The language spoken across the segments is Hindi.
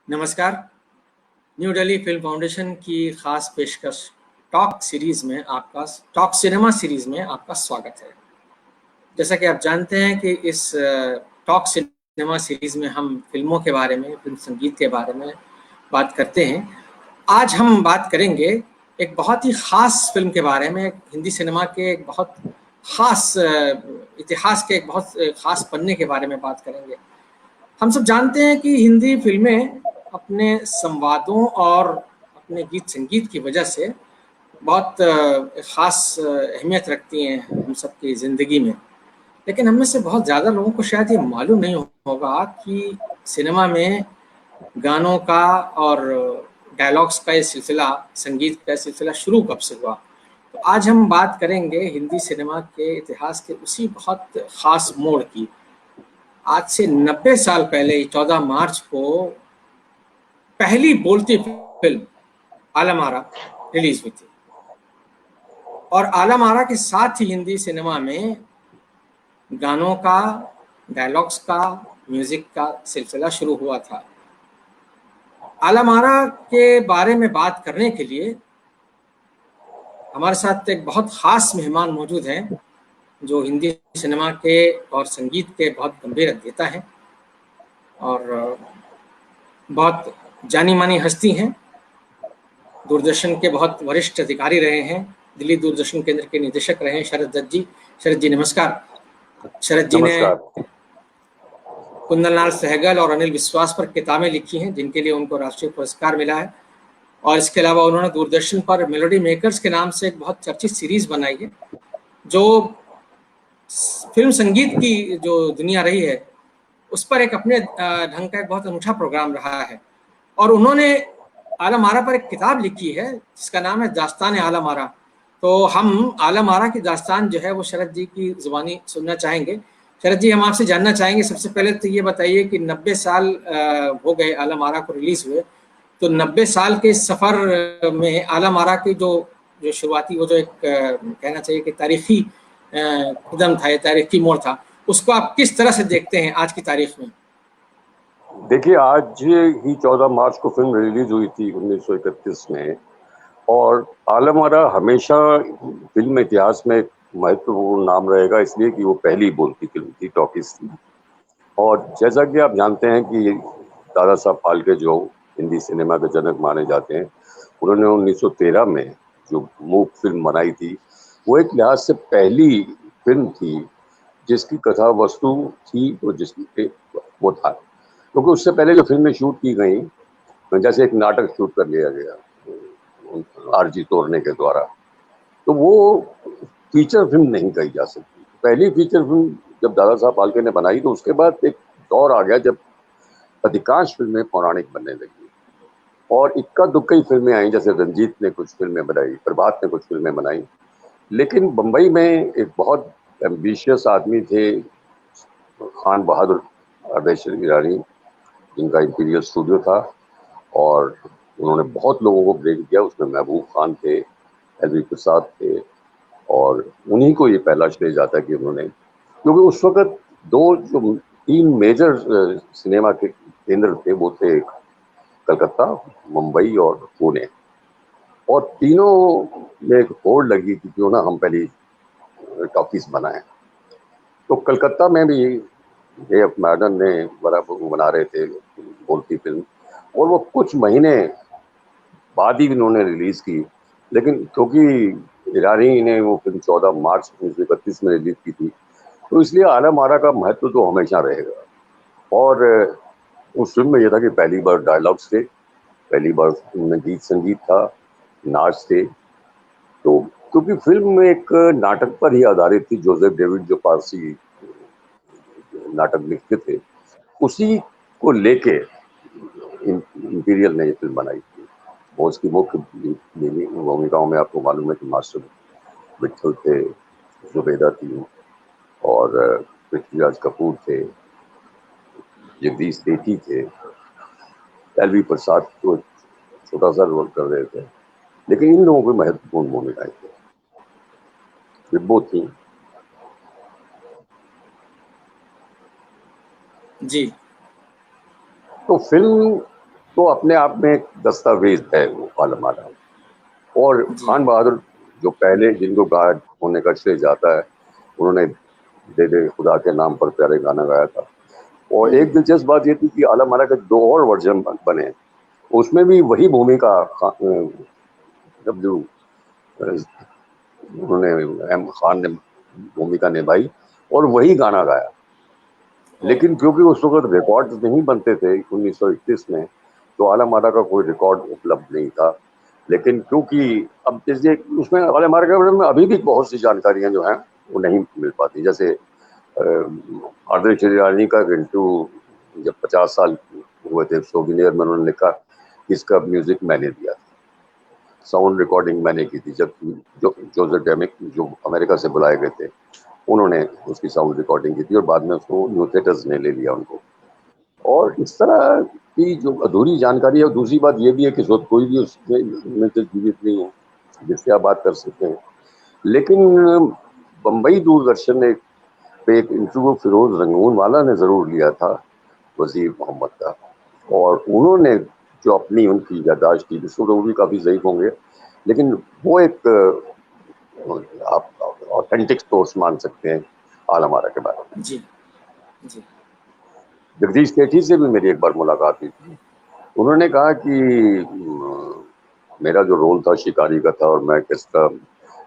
नमस्कार। न्यू दिल्ली फिल्म फाउंडेशन की खास पेशकश टॉक सिनेमा सीरीज में आपका स्वागत है। जैसा कि आप जानते हैं कि इस टॉक सिनेमा सीरीज में हम फिल्मों के बारे में, फिल्म संगीत के बारे में बात करते हैं। आज हम बात करेंगे एक बहुत ही खास फिल्म के बारे में, हिंदी सिनेमा के एक बहुत खास इतिहास के एक बहुत खास पन्ने के बारे में बात करेंगे। हम सब जानते हैं कि हिंदी फिल्में अपने संवादों और अपने गीत संगीत की वजह से बहुत ख़ास अहमियत रखती हैं हम सब की ज़िंदगी में। लेकिन हम में से बहुत ज़्यादा लोगों को शायद ये मालूम नहीं होगा कि सिनेमा में गानों का और डायलॉग्स का ये सिलसिला, संगीत का सिलसिला शुरू कब से हुआ। तो आज हम बात करेंगे हिंदी सिनेमा के इतिहास के उसी बहुत ख़ास मोड़ की। आज से 90 साल पहले 14 मार्च को पहली बोलती फिल्म आलम आरा रिलीज हुई थी और आलम आरा के साथ ही हिंदी सिनेमा में गानों का, डायलॉग्स का, म्यूजिक का सिलसिला शुरू हुआ था। आलम आरा के बारे में बात करने के लिए हमारे साथ एक बहुत खास मेहमान मौजूद हैं जो हिंदी सिनेमा के और संगीत के बहुत गंभीर अध्येता हैं और बहुत जानी मानी हस्ती हैं। दूरदर्शन के बहुत वरिष्ठ अधिकारी रहे हैं, दिल्ली दूरदर्शन केंद्र के निदेशक रहे हैं शरद दत्त जी। शरद जी नमस्कार। शरद जी ने कुंदनलाल सहगल और अनिल विश्वास पर किताबें लिखी हैं जिनके लिए उनको राष्ट्रीय पुरस्कार मिला है और इसके अलावा उन्होंने दूरदर्शन पर मेलोडी मेकर्स के नाम से एक बहुत चर्चित सीरीज बनाई है जो फिल्म संगीत की जो दुनिया रही है उस पर एक अपने ढंग का एक बहुत अनूठा प्रोग्राम रहा है। और उन्होंने आलम आरा पर एक किताब लिखी है जिसका नाम है दास्तान आलम आरा। तो हम आलम आरा की दास्तान जो है वो शरद जी की जुबानी सुनना चाहेंगे। शरद जी, हम आपसे जानना चाहेंगे सबसे पहले तो ये बताइए कि 90 साल हो गए आलम आरा को रिलीज हुए, तो 90 साल के सफ़र में आलम आरा की जो जो शुरुआती वो जो एक कहना चाहिए कि तारीखी कदम था, ये तारीखी मोड़ था, उसको आप किस तरह से देखते हैं आज की तारीख में? देखिए, आज ही 14 मार्च को फिल्म रिलीज हुई थी 1931 में और आलम आरा हमेशा फिल्म इतिहास में एक महत्वपूर्ण नाम रहेगा इसलिए कि वो पहली बोलती फिल्म थी, टॉकीज थी। और जैसा कि आप जानते हैं कि दादा साहब फाल्के जो हिंदी सिनेमा के जनक माने जाते हैं, उन्होंने 1913 में जो मूक फिल्म बनाई थी वो एक लिहाज से पहली फिल्म थी जिसकी कथा वस्तु थी तो जिसकी वो था, क्योंकि उससे पहले जो फिल्में शूट की गई, जैसे एक नाटक शूट कर लिया गया आरजी तोरने के द्वारा, तो वो फीचर फिल्म नहीं कही जा सकती। पहली फीचर फिल्म जब दादा साहब फाल्के ने बनाई तो उसके बाद एक दौर आ गया जब अधिकांश फिल्में पौराणिक बनने लगी और इक्का दुक्का ही फिल्में आई, जैसे रंजीत ने कुछ फिल्में बनाई, प्रभात ने कुछ फिल्में बनाई। लेकिन बम्बई में एक बहुत एम्बिशियस आदमी थे, खान बहादुर अरदेश ईरानी, जिनका इंपीरियल स्टूडियो था और उन्होंने बहुत लोगों को ब्रेक किया। उसमें महबूब खान थे, एलवी प्रसाद थे और उन्हीं को ये पहला श्रेय जाता है कि उन्होंने, क्योंकि उस वक्त जो तीन मेजर सिनेमा के केंद्र थे वो थे कलकत्ता, मुंबई और पुणे, और तीनों में एक होड़ लगी कि क्यों ना हम पहली टॉकीज बनाएं। तो कलकत्ता में भी ए.एफ. मैडन ने बना रहे थे बोलती फिल्म और वो कुछ महीने बाद ही इन्होंने रिलीज की, लेकिन क्योंकि ईरानी ने वो फिल्म 14 मार्च 1931 में रिलीज की थी तो इसलिए आलम आरा का महत्व तो हमेशा रहेगा। और उस फिल्म में यह था कि पहली बार डायलॉग्स थे, पहली बार उनमें गीत संगीत था, नाच थे। तो क्योंकि फिल्म एक नाटक पर ही आधारित थी, जोसेफ डेविड जो पारसी नाटक लिखते थे उसी को लेके इंपीरियल ने ये फिल्म बनाई थी। और उसकी मुख्य भूमिकाओं में आपको मालूम है कि मास्टर विट्ठल थे, जुबेदा थी और पृथ्वीराज कपूर थे, जगदीश सेठी थे, एलवी प्रसाद तो छोटा सा रोल कर रहे थे, लेकिन इन लोगों की महत्वपूर्ण भूमिकाएं थी, विब्बो थी। जी। तो फिल्म तो अपने आप में एक दस्तावेज है वो आलम आरा। और जी खान बहादुर जो पहले जिनको गायक होने का श्रेय जाता है, उन्होंने दे दे खुदा के नाम पर प्यारे गाना गाया था। और एक दिलचस्प बात ये थी कि आलम आरा के 2 और वर्जन बने, उसमें भी वही भूमिका जब जो उन्होंने एम खान ने भूमिका निभाई और वही गाना गाया। लेकिन क्योंकि उस वक्त रिकॉर्ड नहीं बनते थे 1931 में, तो आलम आरा का कोई रिकॉर्ड उपलब्ध नहीं था। लेकिन क्योंकि अब जैसे उसमें आलम आरा के बारे में अभी भी बहुत सी जानकारियां जो हैं वो नहीं मिल पाती। जैसे आदर चिरानी का रिंटू जब 50 साल हुए थे, सोविनियर में उन्होंने लिखा इसका म्यूजिक मैंने दिया था, साउंड रिकॉर्डिंग मैंने की थी। जब जोसेफ डेमिक जो अमेरिका से बुलाए गए थे, उन्होंने उसकी साउंड रिकॉर्डिंग की थी और बाद में उसको न्यू थिएटर्स ने ले लिया उनको। और इस तरह की जो अधूरी जानकारी है। और दूसरी बात ये भी है कि कोई भी उसमें से जीवित नहीं है जिससे आप बात कर सकते हैं। लेकिन बम्बई दूरदर्शन ने पे एक इंटरव्यू फिरोज रंगूनवाला ने जरूर लिया था वजीर मोहम्मद का, और उन्होंने जो अपनी उनकी याददाश्त थी, जिसको वो भी काफी ज़ईफ होंगे, लेकिन वो एक आप ऑथेंटिक सोर्स मान सकते हैं आलम आरा के बारे में। जी जी जगदीश सेठी से भी मेरी एक बार मुलाकात हुई थी। उन्होंने कहा कि मेरा जो रोल था शिकारी का था, और मैं किस तरह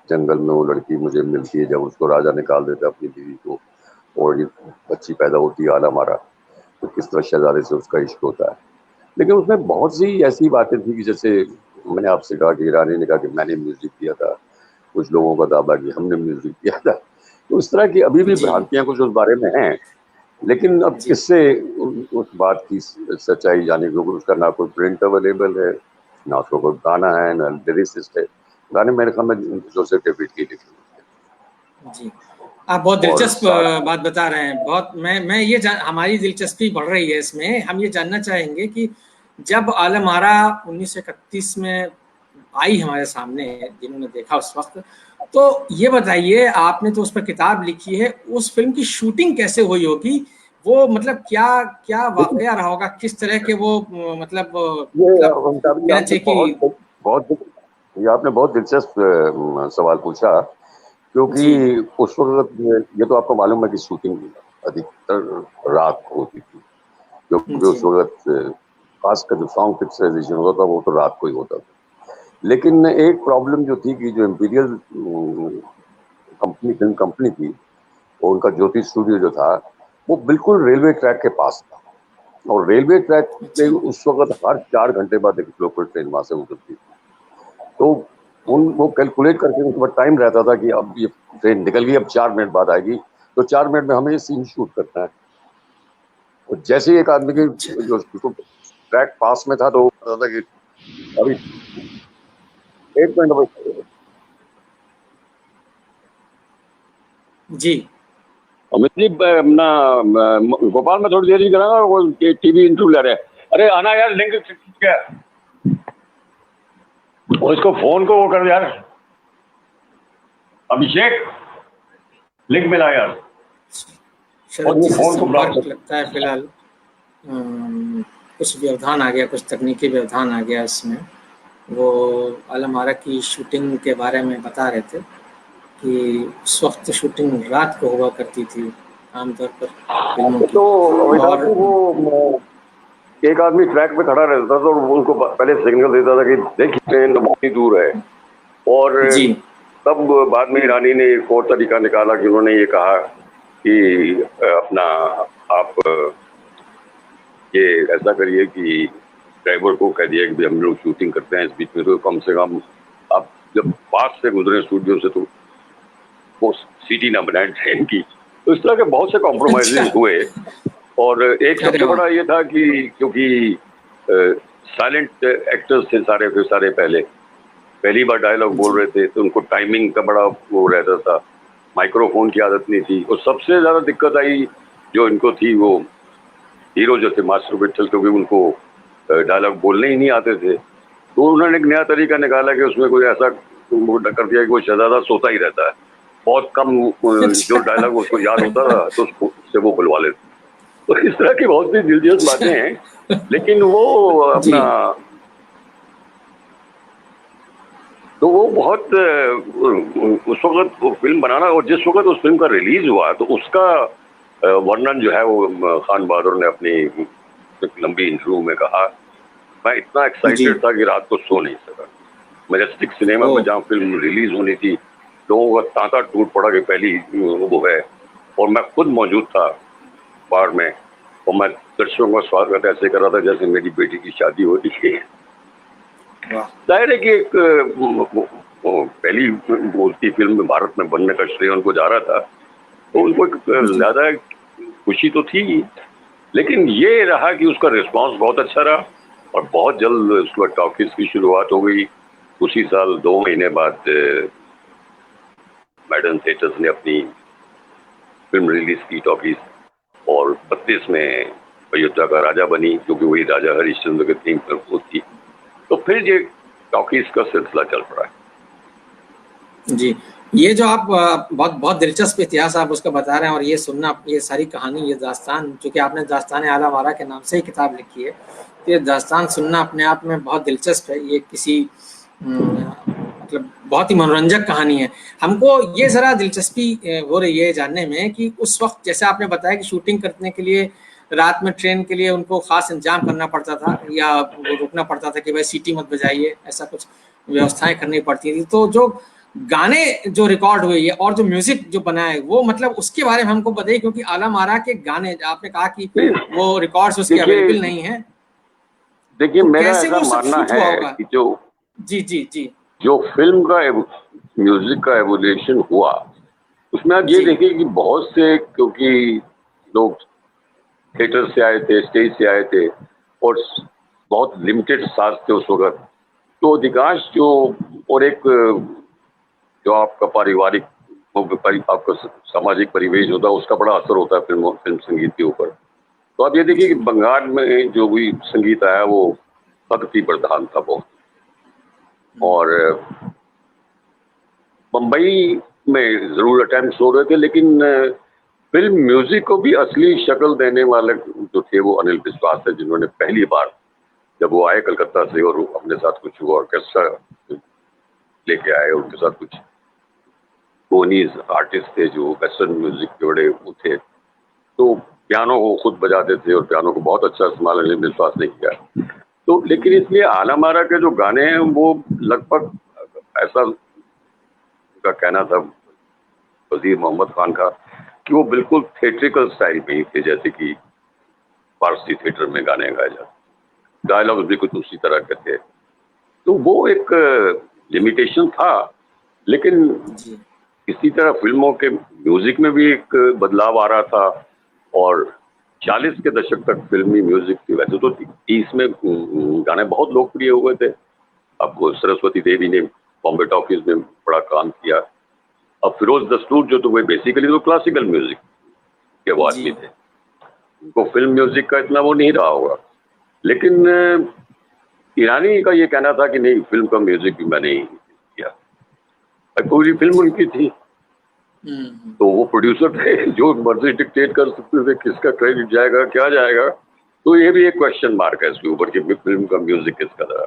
जंगल में वो लड़की मुझे मिलती है जब उसको राजा निकाल देता है अपनी बीवी को, और ये बच्ची पैदा होती है आलम आरा, तो किस तरह शहजादे से उसका इश्क होता है। लेकिन उसमें बहुत सी ऐसी बातें थी कि जैसे मैंने आपसे कहा कि ईरानी ने कहा कि मैंने म्यूजिक दिया था, कुछ लोगों का दावा कि हमने म्यूजिक दिया था। तो इस तरह की अभी भी जी भ्रांतियां कुछ उस बारे में हैं। लेकिन अब जी किससे उस बात की सच्चाई जाने, क्योंकि उसका ना कोई प्रिंट अवेलेबल है, ना उसका कोई गाना है, ना लिरिसिस्ट है। गाने मेरे ख्याल में जोसेफ डेविड की लिखी जी आप बहुत और दिलचस्प साथ बात बता रहे हैं। बहुत मैं ये हमारी दिलचस्पी बढ़ रही है इसमें। हम ये जानना चाहेंगे कि जब आलम आरा 1931 में आई हमारे सामने, जिन्होंने देखा उस वक्त, तो ये बताइए, आपने तो उस पर किताब लिखी है, उस फिल्म की शूटिंग कैसे हुई होगी? वो मतलब क्या क्या देखिए, वाकया रहा होगा? किस तरह के वो ये मतलब कहना आपने चाहिए कि बहुत ये आपने बहुत दिलचस्प सवाल पूछा, क्योंकि जी उस वक्त ये तो आपको मालूम है कि शूटिंग अधिकतर रात को होती थी, क्योंकि जी उस वक्त खासकर जो सॉन्ग पिक्चराइजेशन होता था वो तो रात को ही होता था। लेकिन एक प्रॉब्लम जो थी कि जो इम्पीरियल कंपनी फिल्म कंपनी थी, और उनका ज्योति स्टूडियो जो था वो बिल्कुल रेलवे ट्रैक के पास था, और रेलवे ट्रैक पे अच्छा उस वक्त हर 4 घंटे बाद एक लोकल ट्रेन वहां से गुजरती थी। तो वो कैलकुलेट करके उनके पास टाइम रहता था कि अब ये ट्रेन निकल गई, अब 4 मिनट बाद आएगी, तो 4 मिनट में हमें ये सीन शूट करना है। तो जैसे ही एक आदमी के अच्छा जो ट्रैक पास में था, तो वो कहता था कि अभी 1 मिनट जी अमित जी, अपना गोपाल में थोड़ी देर ही कराना, वो टीवी इंटरव्यू ले रहे हैं। अरे आना यार, लिंक क्या, और इसको फोन को वो कर यार, अभिषेक लिंक मिला यार, शरद और ये जी से फोन को ब्लॉक संपर्क कर। लगता है फिलहाल। कुछ व्यवधान आ गया, कुछ तकनीकी व्यवधान आ गया इसमें। वो आलम आरा की शूटिंग के बारे में बता रहे थे कि उस वक्त शूटिंग रात को हुआ करती थी आमतौर पर फिल्मों की। तो अमिताभ और जी, वो एक आदमी ट्रैक पे खड़ा रहता था, तो उनको पहले सिग्नल देता था कि देखिए ट्रेन बहुत ही दूर है। और जी तब बाद में ईरानी ने एक और तरीका निकाला कि उन्होंने ये कहा कि अपना आप ये ऐसा करिए कि ड्राइवर को कह दिया कि भाई हम लोग शूटिंग करते हैं इस बीच में, तो कम से कम आप जब पास से गुजरे स्टूडियो से तो वो सीटी ना बनाए ट्रेन की। तो इस तरह के बहुत से अच्छा कॉम्प्रोमाइजेज हुए। और एक अरे सबसे वाह बड़ा ये था कि क्योंकि साइलेंट एक्टर्स थे सारे पहली बार डायलॉग जी बोल रहे थे, तो उनको टाइमिंग का बड़ा वो रहता था, माइक्रोफोन की आदत नहीं थी। और सबसे ज्यादा दिक्कत आई जो इनको थी, वो हीरो जो थे मास्टर विट्ठल, क्योंकि उनको डायलॉग बोलने ही नहीं आते थे। तो उन्होंने एक नया तरीका निकाला कि उसमें कोई ऐसा कर दिया कि वो शहजादा सोता ही रहता है, बहुत कम जो अच्छा डायलॉग उसको याद होता था तो उससे वो बुलवा लेते। तो इस तरह की बहुत सी दिलचस्प बातें अच्छा हैं। लेकिन वो जी। अपना, तो वो बहुत उस वक्त वो फिल्म बनाना, और जिस वक्त उस फिल्म का रिलीज हुआ तो उसका वर्णन जो है वो खान बहादुर ने अपनी एक लंबी इंटरव्यू में कहा। मैं इतना जी। एक्साइटेड था कि रात को सो नहीं सका। मैजेस्टिक सिनेमा ओ। में जहाँ फिल्म रिलीज होनी थी, लोगों का तांता टूट पड़ा कि पहली वो है, और मैं खुद मौजूद था बार में, और मैं दर्शकों का स्वागत ऐसे कर रहा था जैसे मेरी बेटी की शादी हो रही है। वाह। जाहिर है कि एक पहली बोलती फिल्म भारत में बनने का श्रेय उनको जा रहा था, तो उनको एक जी। ज्यादा खुशी तो थी, लेकिन ये रहा कि उसका रिस्पांस बहुत अच्छा रहा, और बहुत जल्द उसके बाद टॉकीज की शुरुआत हो गई। उसी साल 2 महीने बाद मैडर्न थिएटर्स ने अपनी फिल्म रिलीज की टॉकीज, और 32 में अयोध्या का राजा बनी, क्योंकि वही राजा हरिश्चंद्र की थीम पर वो थी। तो फिर ये टॉकीज का सिलसिला चल पड़ा है। जी। ये जो आप बहुत बहुत दिलचस्प इतिहास आप उसका बता रहे हैं, और ये सुनना, ये सारी कहानी, ये दास्तान, चूँकि आपने दास्तान आला वारा के नाम से ही किताब लिखी है, तो ये दास्तान सुनना अपने आप में बहुत दिलचस्प है। ये किसी मतलब बहुत ही मनोरंजक कहानी है। हमको ये ज़रा दिलचस्पी हो रही है जानने में कि उस वक़्त जैसे आपने बताया कि शूटिंग करने के लिए रात में ट्रेन के लिए उनको ख़ास इंतज़ाम करना पड़ता था, या वो रुकना पड़ता था कि भाई सीटी मत बजाइए, ऐसा कुछ व्यवस्थाएँ करनी पड़ती थी। तो जो गाने जो रिकॉर्ड हुए ये और जो म्यूजिक जो बना है, वो मतलब उसके बारे में हमको बताइए, क्योंकि आलम आरा के गाने आपने कहा कि नहीं, वो रिकॉर्ड्स उसके देखिए अवेलेबल नहीं है, देखिए तो मेरा कैसे ऐसा वो सब मानना शूट हुआ है होगा? कि जो जी, जी, जी। जो फिल्म का म्यूजिक का एवोल्यूशन हुआ, उसमें आप ये जी, देखिए कि बहुत से, क्योंकि लोग थिएटर से आए थे, स्टेज से आए थे, और बहुत लिमिटेड साथ थे उस वक्त, तो अधिकांश जो, और एक जो आपका पारिवारिक, आपका सामाजिक परिवेश होता है, उसका बड़ा असर होता है फिल्म संगीत के ऊपर। तो आप ये देखिए कि जी, बंगाल में जो भी संगीत आया वो भक्ति प्रधान था बहुत, और बम्बई में जरूर अटेम्प्ट हो रहे थे, लेकिन फिल्म म्यूजिक को भी असली शक्ल देने वाले जो थे वो अनिल विश्वास थे, जिन्होंने पहली बार जब वो आए कलकत्ता से और अपने साथ कुछ वो ऑर्केस्ट्रा लेके आए, उनके साथ कुछ कोनीज आर्टिस्ट थे जो वेस्टर्न म्यूजिक के बड़े वो थे, तो पियानो को खुद बजाते थे, और पियानो को बहुत अच्छा इस्तेमाल अनिल विश्वास ने किया। तो लेकिन इसलिए आलम आरा के जो गाने हैं वो लगभग, ऐसा उनका कहना था वजीर मोहम्मद खान का, कि वो बिल्कुल थिएट्रिकल स्टाइल में ही थे, जैसे कि फारसी थिएटर में गाने गाए जाते, डायलॉग भी कुछ उसी तरह के थे। तो वो एक लिमिटेशन था, लेकिन जी। इसी तरह फिल्मों के म्यूजिक में भी एक बदलाव आ रहा था, और 40 के दशक तक फिल्मी म्यूजिक की, वैसे तो 30 में गाने बहुत लोकप्रिय हुए थे। अब वो सरस्वती देवी ने बॉम्बे टॉकीज में बड़ा काम किया। अब फिरोज दस्तूर जो, तो वे बेसिकली तो क्लासिकल म्यूजिक के वो जी। आदमी थे, उनको फिल्म म्यूजिक का इतना वो नहीं रहा होगा, लेकिन ईरानी का ये कहना था कि नहीं, फिल्म का म्यूजिक भी मैंने ही किया, पूरी फिल्म जी। उनकी थी। तो वो प्रोड्यूसर थे, जो मर्जी डिक्टेट कर सकते थे किसका क्रेडिट जाएगा क्या जाएगा। तो ये भी एक क्वेश्चन मार्क है इसके ऊपर कि फिल्म का म्यूजिक किसका था।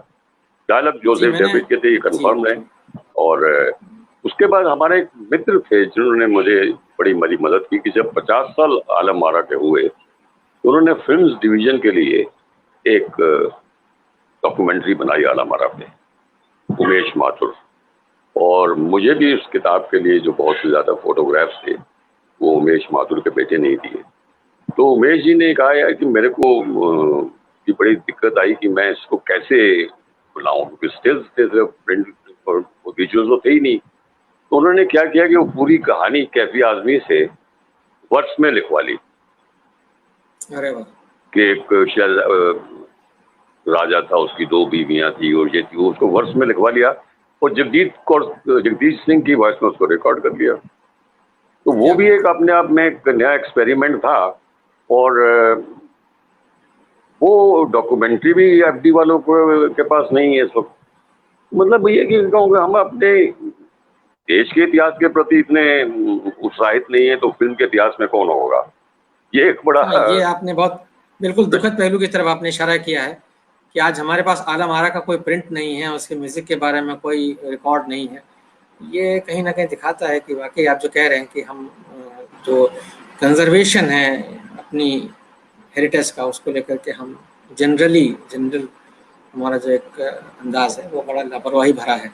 डायलॉग जी, जोसेफ मैंने डेविड के थे, ये जी, कंफर्म है। और उसके बाद हमारे एक मित्र थे जिन्होंने मुझे बड़ी मेरी मदद की, कि जब 50 साल आलम आरा के हुए तो उन्होंने फिल्म्स डिवीजन के लिए एक डॉक्यूमेंट्री बनाई आलम आरा पे, उमेश माथुर। और मुझे भी इस किताब के लिए जो बहुत से ज्यादा फोटोग्राफ्स थे वो उमेश माथुर के बेटे ने ही दिए। तो उमेश जी ने कहा यार कि मेरे को की बड़ी दिक्कत आई कि मैं इसको कैसे बुलाऊं, क्योंकि स्टिल्स थे, प्रिंट और विजुअल्स तो थे ही नहीं। तो उन्होंने क्या किया कि वो पूरी कहानी कैफी आजमी से वर्ड्स में लिखवा ली, अरे वाह! कि एक शायद राजा था, उसकी 2 बीवियां थी और ये थी, वो उसको वर्ड्स में लिखवा लिया, और जगदीश सिंह की वॉइस में उसको रिकॉर्ड कर लिया। तो वो क्या भी बात एक अपने आप में एक नया एक्सपेरिमेंट था। और वो डॉक्यूमेंट्री भी एफडी वालों के पास नहीं है इस वक्त। मतलब ये कि कहूँगा, हम अपने देश के इतिहास के प्रति इतने उत्साहित नहीं है, तो फिल्म के इतिहास में कौन होगा। ये एक बड़ा है। हाँ, ये आपने बहुत बिल्कुल दुखद पहलू की तरफ आपने इशारा किया है कि आज हमारे पास आलम आरा का कोई प्रिंट नहीं है, उसके म्यूज़िक के बारे में कोई रिकॉर्ड नहीं है। ये कहीं न कहीं दिखाता है कि वाक़ई आप जो कह रहे हैं कि हम जो कंज़र्वेशन है अपनी हेरिटेज का, उसको लेकर के हम जनरल हमारा जो एक अंदाज़ है वो बड़ा लापरवाही भरा है।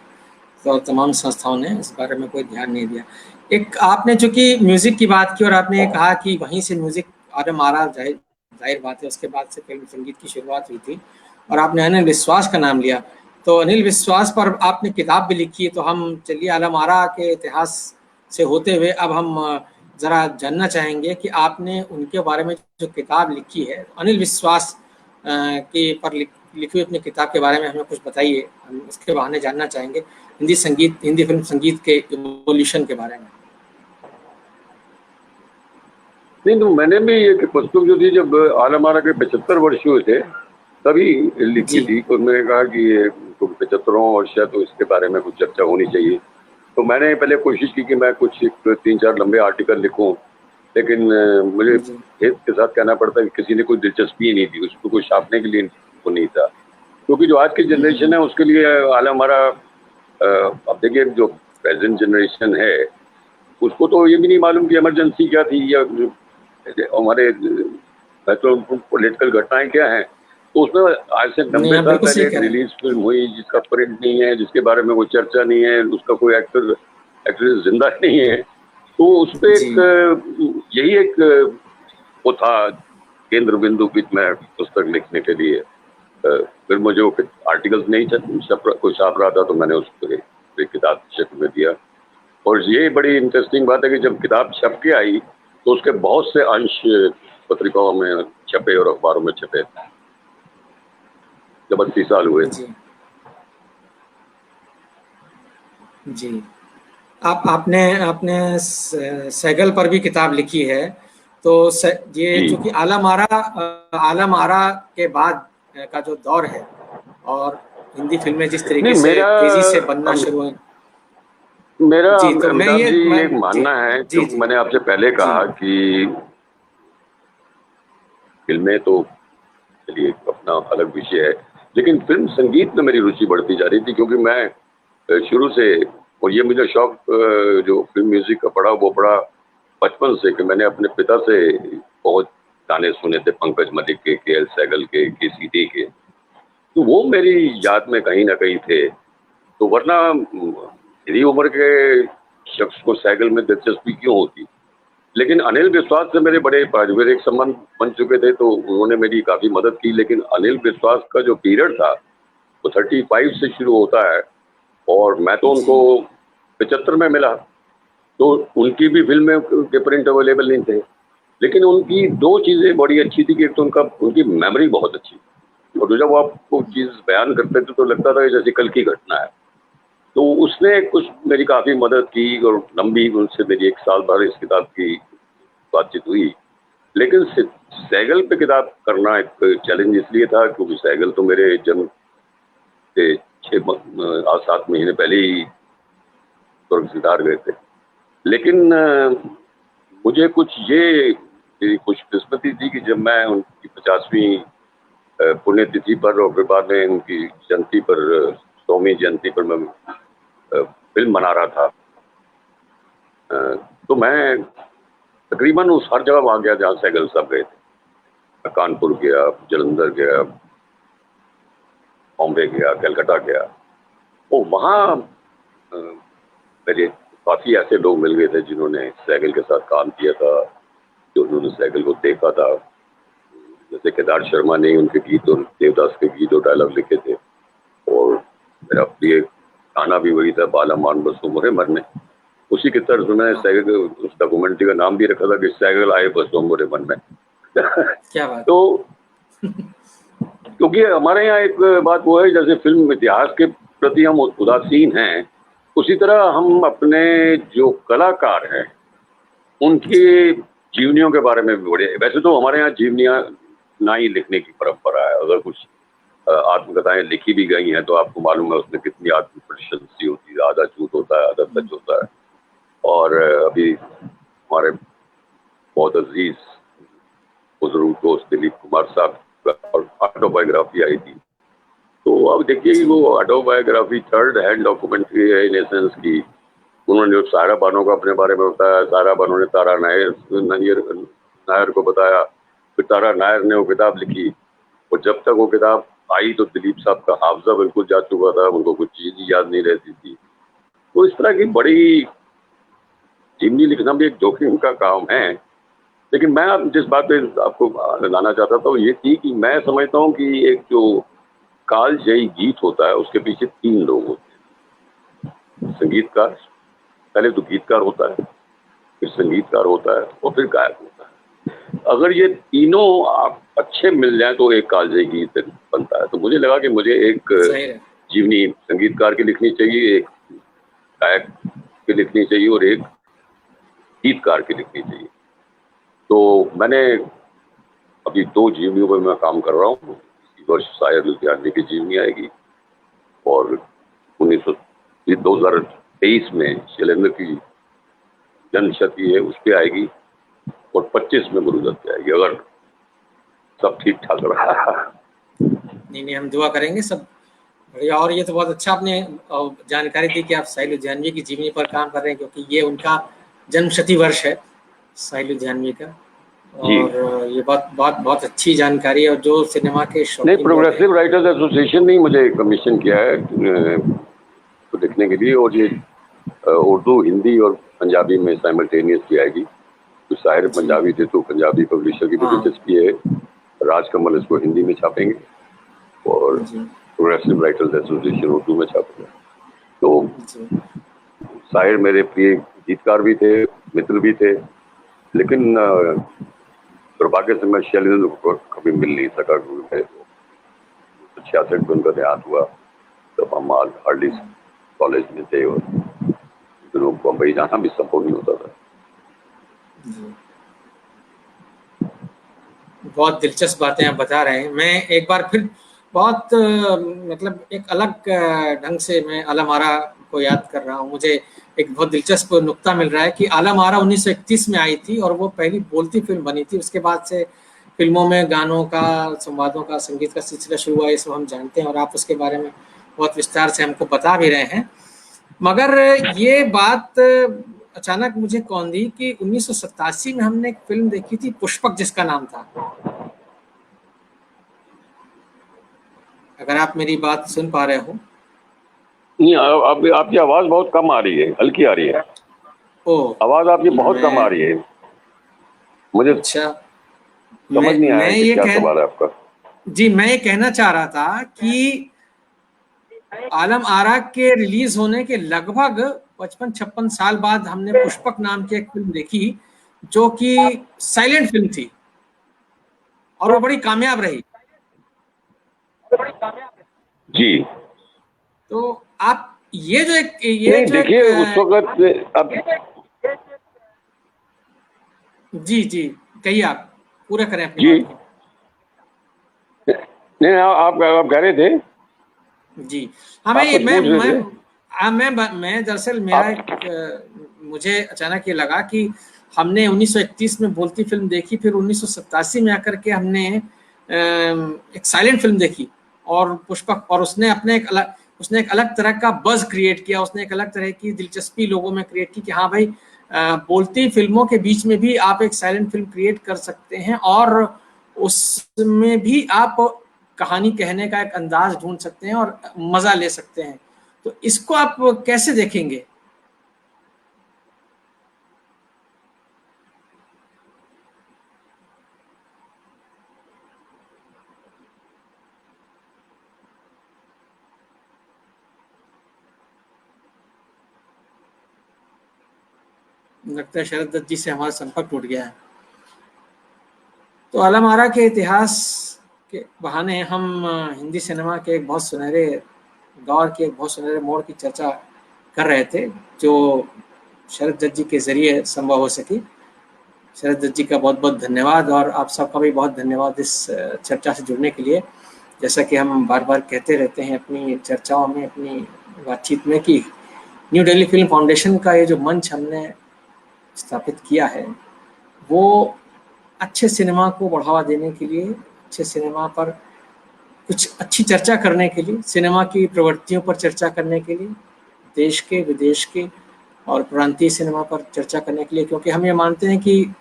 तो तमाम संस्थाओं ने इस बारे में कोई ध्यान नहीं दिया। एक आपने चूँकि म्यूज़िक की बात की और आपने ये कहा कि वहीं से म्यूज़िक आलम आरा ज़ाहिर बात है, उसके बाद से फ़िल्म संगीत की शुरुआत हुई थी और आपने अनिल विश्वास का नाम लिया। तो अनिल विश्वास पर आपने किताब भी लिखी है, तो हम चलिए आलम आरा के इतिहास से होते हुए अब हम ज़रा जानना चाहेंगे कि आपने उनके बारे में जो किताब लिखी है, अनिल विश्वास के पर लिखी हुई अपनी किताब के बारे में हमें कुछ बताइए। हम इसके बहाने जानना चाहेंगे हिंदी फिल्म संगीत के इवोल्यूशन के बारे में। नहीं, तो मैंने भी ये पुस्तक जो थी जब आलम आरा के 75 वर्ष हुए थे तभी लिखी जी, थी। तो मैंने कहा कि ये 75वां वर्ष है तो इसके बारे में कुछ चर्चा होनी चाहिए। तो मैंने पहले कोशिश की कि मैं कुछ 3-4 लंबे आर्टिकल लिखूं, लेकिन मुझे जी, खेद के साथ कहना पड़ता है कि किसी ने कोई दिलचस्पी ही नहीं दी, उसको कोई छापने के लिए वो नहीं था। क्योंकि जो आज की जनरेशन है उसके लिए आलम हमारा अब देखिए जो प्रेजेंट जनरेशन है उसको तो ये भी नहीं मालूम कि इमरजेंसी क्या थी या हमारे पॉलिटिकल घटनाएं क्या हैं। तो उसमें आज से नहीं 90 आप साल बिल्कुल पहले सही एक कह रहे हैं। रिलीज फिल्म हुई जिसका प्रिंट नहीं है, जिसके बारे में कोई चर्चा नहीं है, उसका कोई एक्ट्रेस जिंदा नहीं है। तो उस पे जी, यही एक वो था केंद्र बिंदु कि मैं पुस्तक लिखने के लिए फिर मुझे वो आर्टिकल्स नहीं कोई छाप रहा था तो मैंने उसको एक किताब के शक्ल में दिया। और ये बड़ी इंटरेस्टिंग बात है कि जब किताब छप के आई तो उसके बहुत से अंश पत्रिकाओं में छपे और अखबारों में छपे जब 80 साल हुए। जी, जी। आपने आपने सैगल पर भी किताब लिखी है। तो ये जी चूँकि आलम आरा के बाद का जो दौर है और हिंदी फिल्में जिस नहीं, तरीके से तेज़ी से बनना शुरू हुई। मेरा जी, तो मैं अमिताभ ये जी मैं ये जी, मानना है जी, क्योंकि जी, मैंने आपसे पहले जी, कहा कि फिल्में तो चलिए अपना अलग विषय है, लेकिन फिल्म संगीत में मेरी रुचि बढ़ती जा रही थी क्योंकि मैं शुरू से और ये मुझे शौक जो फिल्म म्यूजिक का पड़ा वो पड़ा बचपन से कि मैंने अपने पिता से बहुत गाने सुने थे, पंकज मलिक के एल सहगल के सीधे के। तो वो मेरी याद में कहीं ना कहीं थे। तो वरना मेरी उम्र के शख्स को सहगल में दिलचस्पी क्यों होती। लेकिन अनिल विश्वास से मेरे बड़े पारिवारिक संबंध बन चुके थे तो उन्होंने मेरी काफी मदद की। लेकिन अनिल विश्वास का जो पीरियड था वो 35 से शुरू होता है और मैं तो उनको जी, 75 में मिला। तो उनकी भी फिल्में के प्रिंट अवेलेबल नहीं थे, लेकिन उनकी दो चीजें बड़ी अच्छी थी कि एक तो उनकी मेमोरी बहुत अच्छी थी और जब वो आपको चीज बयान करते थे तो लगता था जैसे कल की घटना है। तो उसने कुछ मेरी काफी मदद की और लंबी उनसे मेरी 1 साल भर इस किताब की बातचीत हुई। लेकिन सैगल पे किताब करना एक चैलेंज इसलिए था क्योंकि सैगल तो मेरे जन्म से 6-7 महीने पहले ही स्वर्ग सिधार गए थे। लेकिन मुझे कुछ ये मेरी खुशकिस्मती थी कि जब मैं उनकी 50वीं पुण्यतिथि पर और फिर बाद में उनकी जयंती पर 100वीं जयंती पर मैं फिल्म बना रहा था। अ, तो मैं तकरीबन उस हर जगह वहां गया जहाँ सैगल साहब गए थे। मैं कानपुर गया, जालंधर गया, बॉम्बे गया, कलकत्ता गया। तो वहाँ मेरे काफी ऐसे लोग मिल गए थे जिन्होंने सैगल के साथ काम किया था, जो उन्होंने सैगल को देखा था। जैसे केदार शर्मा ने उनके गीत और देवदास के गीत और डायलॉग लिखे थे। और मेरा प्रिय गाना भी वही था, बाला मान बस उम्र मन में। उसी की तरह मैंने हाँ, सैगल उस डॉक्यूमेंट्री का नाम भी रखा था कि सैगल आए बस उम्र मन में। क्या बात तो है। क्योंकि हमारे यहाँ एक बात वो है जैसे फिल्म इतिहास के प्रति हम उदासीन हैं, उसी तरह हम अपने जो कलाकार हैं उनकी जी, जीवनियों के बारे में भी बड़े। वैसे तो हमारे यहाँ जीवनियाँ ना ही लिखने की परंपरा है। अगर कुछ आत्मकथाएं लिखी भी गई हैं तो आपको मालूम है उसमें कितनी आत्म प्रशंसी होती है, आधा झूठ होता है, आधा सच होता है। और अभी हमारे बहुत अजीज बुजुर्ग दोस्त दिलीप कुमार साहब का ऑटोबायोग्राफी आई थी। तो अब देखिए कि वो ऑटोबायोग्राफी थर्ड हैंड डॉक्यूमेंट्री है इन एसेंस की। उन्होंने सारा बानो को अपने बारे में बताया, सारा बानो ने तारा नायर को बताया, फिर तारा नायर ने वो किताब लिखी। और जब तक वो किताब आई तो दिलीप साहब का हाफजा बिल्कुल जा चुका था, उनको कुछ चीज ही याद नहीं रहती थी। तो इस तरह की बड़ी जीवनी लिखना भी एक जोखिम का काम है। लेकिन मैं अब जिस बात पे आपको लाना चाहता था वो ये थी कि मैं समझता हूँ कि एक जो कालजयी गीत होता है उसके पीछे 3 लोग होते हैं। संगीतकार, पहले तो गीतकार होता है, फिर संगीतकार होता है और फिर गायक होता है। अगर ये तीनों आप अच्छे मिल जाए तो एक कालजयी गीत बनता है। तो मुझे लगा कि मुझे एक जीवनी संगीतकार की लिखनी चाहिए, एक गायक की लिखनी चाहिए और एक गीतकार की लिखनी चाहिए। तो मैंने अभी 2 जीवनियों पर मैं काम कर रहा हूँ। इसी वर्ष शायर लुधियानवी की जीवनी आएगी और 2023 में शैलेंद्र की जन्मशती है उस पर आएगी और 25 में गुरुदत्त पे आएगी, अगर सब ठीक ठाक रहा। नहीं, हम दुआ करेंगे सब बढ़िया। और ये तो बहुत अच्छा आपने जानकारी दी कि आप साहिल लुधियानवी की जीवनी पर काम कर रहे हैं, क्योंकि ये उनका जन्मशती वर्ष है साहिल लुधियानवी का। और ये बहुत अच्छी जानकारी है। और जो सिनेमा के नहीं, प्रोग्रेसिव राइटर्स एसोसिएशन ने मुझे कमीशन किया है तो लिखने के लिए, और ये उर्दू, हिंदी और पंजाबी में साइमल्टेनियसली आएगी। तो शायर पंजाबी थे तो पंजाबी पब्लिशर की भी दिलचस्पी है। राजकमल इसको हिंदी में छापेंगे और प्रोग्रेसिव राइटर्स एसोसिएशन उर्दू में छापेंगे। तो शायर मेरे प्रिय गीतकार भी थे, मित्र भी थे, लेकिन दुर्भाग्य से मैं शैलेंद्र को कभी मिल नहीं सका, क्योंकि 1966 में उनका देहांत हुआ तब हम हार्डली कॉलेज में थे और दोनों बम्बई जाना भी संभव नहीं होता था। बहुत दिलचस्प बातें आप बता रहे हैं। मैं एक बार फिर बहुत मतलब एक अलग ढंग से मैं आलम आरा को याद कर रहा हूँ। मुझे एक बहुत दिलचस्प नुक्ता मिल रहा है कि आलम आरा 1931 में आई थी और वो पहली बोलती फिल्म बनी थी। उसके बाद से फिल्मों में गानों का, संवादों का, संगीत का सिलसिला शुरू हुआ, ये सब हम जानते हैं और आप उसके बारे में बहुत विस्तार से हमको बता भी रहे हैं। मगर ये बात अचानक मुझे कौन दी कि 1987 में हमने एक फिल्म देखी थी पुष्पक, जिसका नाम था, अगर आप मेरी बात सुन पा रहे हो। नहीं, आपकी आवाज बहुत कम आ रही है, हल्की आ रही है। आवाज आपकी बहुत कम आ रही है मुझे। अच्छा, समझ नहीं आया कि क्या सवाल है आपका। जी, मैं ये कहना चाह रहा था कि आलम आरा के रिलीज होने के लगभग 55-56 साल बाद हमने पुष्पक नाम की एक फिल्म देखी, जो कि साइलेंट फिल्म थी और वो बड़ी कामयाब रही। जी, तो आप ये जो देखिए उस वक्त अब जी कहिए, आप पूरा करें अपनी जी बात को। नहीं, आप कह रहे थे जी। हाँ, मैं दरअसल मुझे अचानक ये लगा कि हमने 1931 में बोलती फिल्म देखी, फिर 1987 में आकर के हमने एक साइलेंट फिल्म देखी और पुष्पक, और उसने एक अलग तरह का बज़ क्रिएट किया, उसने एक अलग तरह की दिलचस्पी लोगों में क्रिएट की कि हाँ भाई, बोलती फिल्मों के बीच में भी आप एक साइलेंट फिल्म क्रिएट कर सकते हैं और उसमें भी आप कहानी कहने का एक अंदाज ढूंढ सकते हैं और मजा ले सकते हैं। तो इसको आप कैसे देखेंगे? लगता है शरद दत्त जी से हमारा संपर्क टूट गया है। तो आलम आरा के इतिहास के बहाने हम हिंदी सिनेमा के एक बहुत सुनहरे दौर के, एक बहुत सुनहरे मोड़ की चर्चा कर रहे थे, जो शरद दत्त जी के जरिए संभव हो सकी। शरद दत्त जी का बहुत बहुत धन्यवाद और आप सबका भी बहुत धन्यवाद इस चर्चा से जुड़ने के लिए। जैसा कि हम बार बार कहते रहते हैं अपनी चर्चाओं में, अपनी बातचीत में, कि न्यू दिल्ली फिल्म फाउंडेशन का ये जो मंच हमने स्थापित किया है वो अच्छे सिनेमा को बढ़ावा देने के लिए, अच्छे सिनेमा पर कुछ अच्छी चर्चा करने के लिए, सिनेमा की प्रवृत्तियों पर चर्चा करने के लिए, देश के, विदेश के और प्रांतीय सिनेमा पर चर्चा करने के लिए, क्योंकि हम ये मानते हैं कि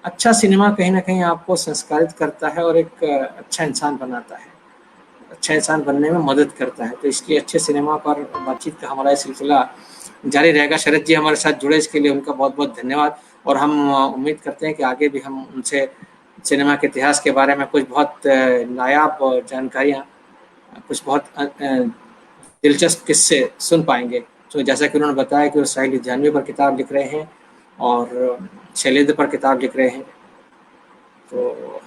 अच्छा सिनेमा कहीं न कहीं आपको संस्कारित करता है और एक अच्छा इंसान बनाता है, अच्छा इंसान बनने में मदद करता है। तो इसलिए अच्छे सिनेमा पर बातचीत का हमारा ये सिलसिला जारी रहेगा। शरद जी हमारे साथ जुड़े, इसके लिए उनका बहुत-बहुत धन्यवाद और हम उम्मीद करते हैं कि आगे भी हम उनसे सिनेमा के इतिहास के बारे में कुछ बहुत नायाब जानकारियाँ, कुछ बहुत दिलचस्प किस्से सुन पाएँगे। तो जैसा कि उन्होंने बताया कि वो साहिल लुधियानवी पर किताब लिख रहे हैं और शैलेंद्र पर किताब लिख रहे हैं, तो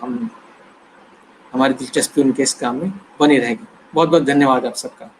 हमारी दिलचस्पी उनके इस काम में बनी रहेगी। बहुत-बहुत धन्यवाद आप सबका।